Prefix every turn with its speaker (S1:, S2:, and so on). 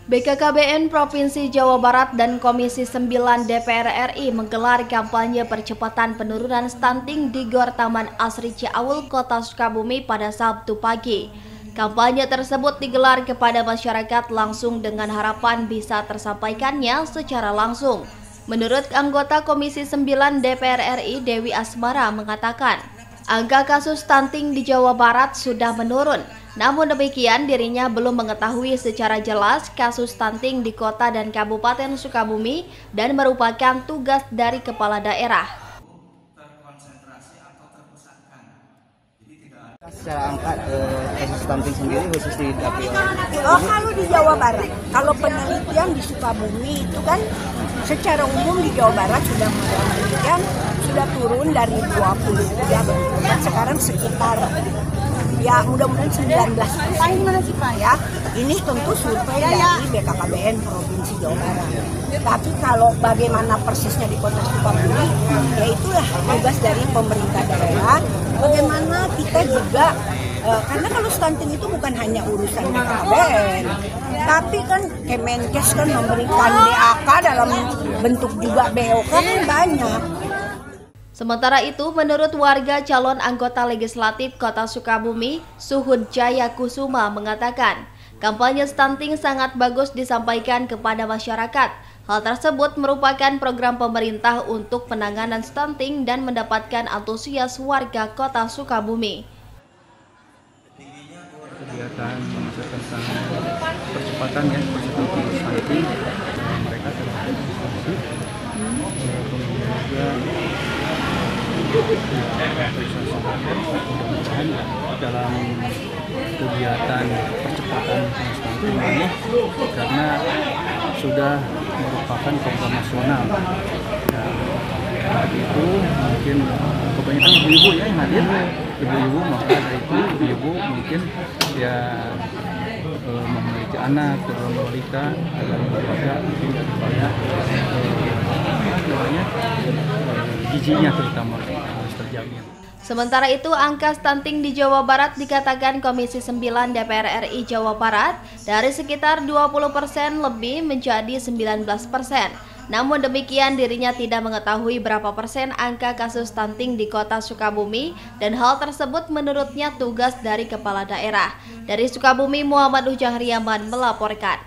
S1: BKKBN Provinsi Jawa Barat dan Komisi 9 DPR RI menggelar kampanye percepatan penurunan stunting di Gor Taman Asri Ciaul, Kota Sukabumi pada Sabtu pagi. Kampanye tersebut digelar kepada masyarakat langsung dengan harapan bisa tersampaikannya secara langsung. Menurut anggota Komisi 9 DPR RI Dewi Asmara mengatakan, angka kasus stunting di Jawa Barat sudah menurun. Namun demikian, dirinya belum mengetahui secara jelas kasus stunting di kota dan kabupaten Sukabumi dan merupakan tugas dari kepala daerah.
S2: Secara angka kasus stunting sendiri khusus di dapil.
S3: Kalau di Jawa Barat, kalau penelitian di Sukabumi itu kan secara umum di Jawa Barat sudah menelitian sudah turun dari 23 sekarang sekitar ya mudah-mudahan 19%. Ya, ini tentu survei dari BKKBN Provinsi Jawa Barat. Tapi kalau bagaimana persisnya di Kota Sukabumi, ya itulah tugas dari pemerintah daerah. Bagaimana kita juga, karena kalau stunting itu bukan hanya urusan BKKBN, tapi kan Kemenkes kan memberikan DAK dalam bentuk juga BOK kan banyak.
S1: Sementara itu, menurut warga calon anggota legislatif Kota Sukabumi, Suhud Jaya Kusuma mengatakan, kampanye stunting sangat bagus disampaikan kepada masyarakat. Hal tersebut merupakan program pemerintah untuk penanganan stunting dan mendapatkan antusias warga Kota Sukabumi.
S4: Kegiatan masyarakat tentang percepatan stunting, mereka telah diskusi, kemudian juga mudah-mudahan dalam kegiatan percepatan stunting ini karena sudah merupakan program nasional. Dan itu mungkin kebanyakan ibu-ibu ya yang hadir, ibu-ibu, maka dari itu ibu-ibu mungkin ya memiliki anak dalam balita dalam keluarga mungkin supaya gizinya terutama harus terjamin.
S1: Sementara itu, angka stunting di Jawa Barat dikatakan Komisi 9 DPR RI Jawa Barat dari sekitar 20% lebih menjadi 19%. Namun demikian, dirinya tidak mengetahui berapa persen angka kasus stunting di Kota Sukabumi dan hal tersebut menurutnya tugas dari kepala daerah. Dari Sukabumi, Muhammad Ujang Riaman melaporkan.